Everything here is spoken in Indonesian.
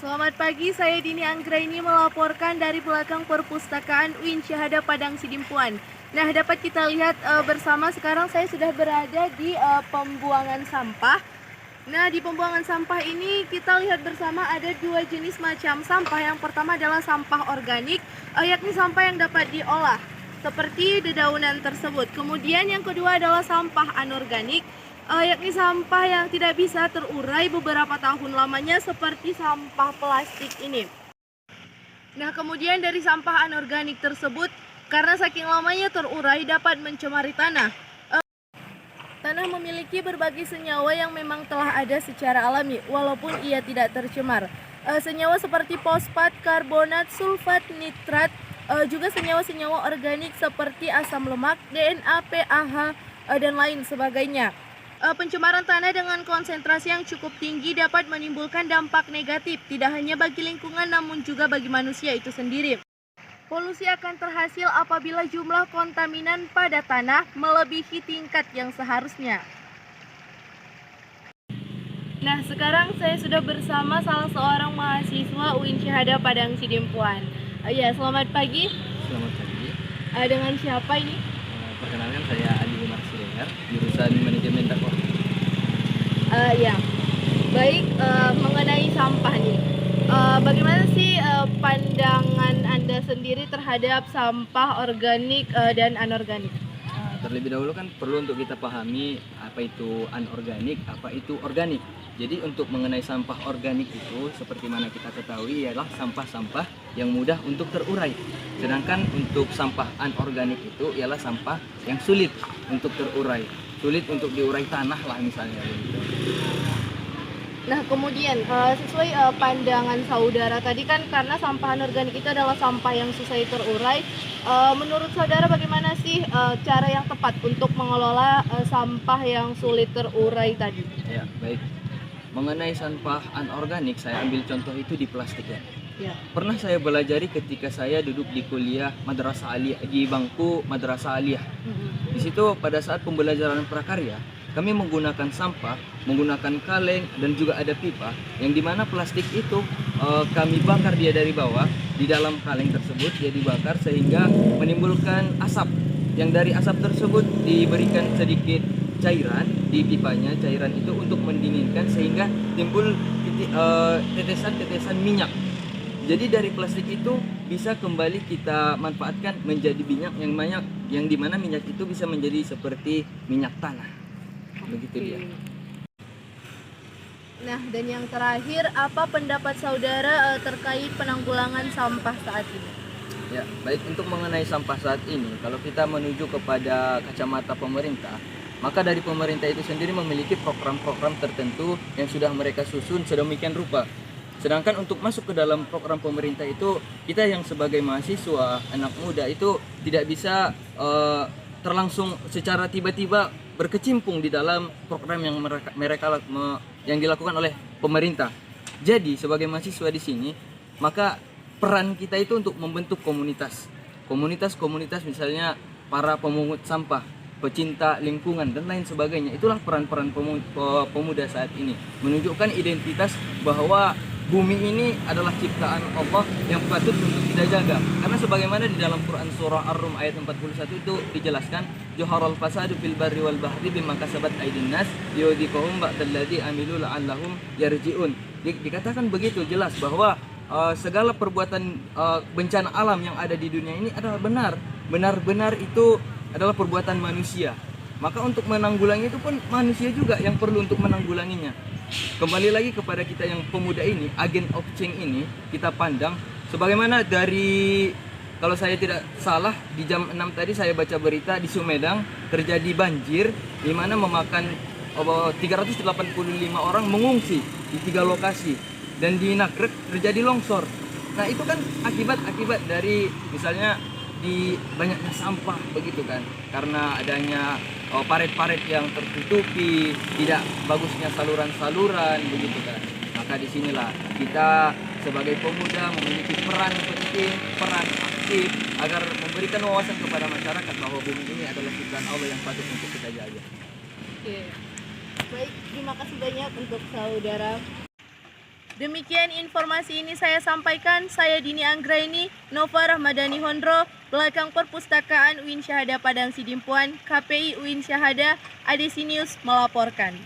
Selamat pagi, saya Dini Anggraini melaporkan dari belakang perpustakaan UIN Syahada Padang Sidimpuan. Nah, dapat kita lihat bersama sekarang saya sudah berada di pembuangan sampah. Nah, di pembuangan sampah ini kita lihat bersama ada dua jenis macam sampah. Yang pertama adalah sampah organik, yakni sampah yang dapat diolah, seperti dedaunan tersebut. Kemudian yang kedua adalah sampah anorganik, yakni sampah yang tidak bisa terurai beberapa tahun lamanya seperti sampah plastik ini. Nah, kemudian dari sampah anorganik tersebut, karena saking lamanya terurai dapat mencemari tanah. Tanah memiliki berbagai senyawa yang memang telah ada secara alami, walaupun ia tidak tercemar. Senyawa seperti fosfat, karbonat, sulfat, nitrat, juga senyawa-senyawa organik seperti asam lemak, DNA, PAH, dan lain sebagainya. Pencemaran tanah dengan konsentrasi yang cukup tinggi dapat menimbulkan dampak negatif, tidak hanya bagi lingkungan namun juga bagi manusia itu sendiri. Polusi akan terhasil apabila jumlah kontaminan pada tanah melebihi tingkat yang seharusnya. Nah, sekarang saya sudah bersama salah seorang mahasiswa UIN Syahada Padang Sidimpuan. Ya, selamat pagi. Selamat pagi. Dengan siapa ini? Perkenalkan, saya Adi Umar Siregar, jurusan Manajemen Dakwah. Ya, baik, mengenai sampah nih. Bagaimana sih pandangan Anda sendiri terhadap sampah organik dan anorganik? Terlebih dahulu kan perlu untuk kita pahami apa itu anorganik, apa itu organik. Jadi untuk mengenai sampah organik itu seperti mana kita ketahui ialah sampah-sampah yang mudah untuk terurai. Sedangkan untuk sampah anorganik itu ialah sampah yang sulit untuk terurai, sulit untuk diurai tanah lah misalnya begitu. Nah, kemudian sesuai pandangan saudara tadi kan, karena sampah anorganik itu adalah sampah yang susah terurai. Menurut saudara bagaimana sih cara yang tepat untuk mengelola sampah yang sulit terurai tadi? Ya, baik. Mengenai sampah anorganik, saya ambil contoh itu di plastik ya. Ya. Pernah saya belajari ketika saya duduk di kuliah madrasah aliyah, di bangku madrasah aliyah. Di situ pada saat pembelajaran prakarya, kami menggunakan sampah, menggunakan kaleng dan juga ada pipa, yang dimana plastik itu kami bakar dia dari bawah. Di dalam kaleng tersebut dia dibakar sehingga menimbulkan asap, yang dari asap tersebut diberikan sedikit cairan di pipanya. Cairan itu untuk mendinginkan sehingga timbul tetesan-tetesan minyak. Jadi dari plastik itu bisa kembali kita manfaatkan menjadi minyak yang dimana minyak itu bisa menjadi seperti minyak tanah. Begitu dia. Nah, dan yang terakhir, apa pendapat saudara terkait penanggulangan sampah saat ini? Ya, baik, untuk mengenai sampah saat ini, kalau kita menuju kepada kacamata pemerintah, maka dari pemerintah itu sendiri memiliki program-program tertentu yang sudah mereka susun sedemikian rupa. Sedangkan untuk masuk ke dalam program pemerintah itu, kita yang sebagai mahasiswa, anak muda itu tidak bisa terlangsung secara tiba-tiba berkecimpung di dalam program yang yang dilakukan oleh pemerintah. Jadi sebagai mahasiswa di sini, maka peran kita itu untuk membentuk komunitas misalnya para pemungut sampah, pecinta lingkungan dan lain sebagainya. Itulah peran-peran pemuda saat ini, menunjukkan identitas bahwa bumi ini adalah ciptaan Allah yang patut untuk kita jaga. Karena sebagaimana di dalam Quran surah Ar-Rum ayat 41 itu dijelaskan, Juharal fasadu fil barri wal bahri bima kasabat aydin nas yudhiquhum ba'dalladzi amilu la'allahum yarji'un. Dikatakan begitu jelas bahwa segala perbuatan bencana alam yang ada di dunia ini adalah benar-benar itu adalah perbuatan manusia. Maka untuk menanggulangi itu pun manusia juga yang perlu untuk menanggulanginya. Kembali lagi kepada kita yang pemuda ini, agent of change ini, kita pandang sebagaimana dari, kalau saya tidak salah, di jam 6 tadi saya baca berita di Sumedang terjadi banjir di mana memakan 385 orang mengungsi di 3 lokasi, dan di Nagreg terjadi longsor. Nah, itu kan akibat dari misalnya di banyaknya sampah begitu kan, karena adanya paret-paret yang tertutupi, tidak bagusnya saluran-saluran begitu kan. Maka disinilah kita sebagai pemuda memiliki peran penting, peran aktif agar memberikan wawasan kepada masyarakat bahwa bumi ini adalah ciptaan Allah yang patut untuk kita jaga. Oke. Baik, terima kasih banyak untuk saudara. Demikian informasi ini saya sampaikan. Saya Dini Anggraini, Nova Rahmadani Hondro, belakang Perpustakaan UIN Syahada Padang Sidimpuan, KPI UIN Syahada, ADC News melaporkan.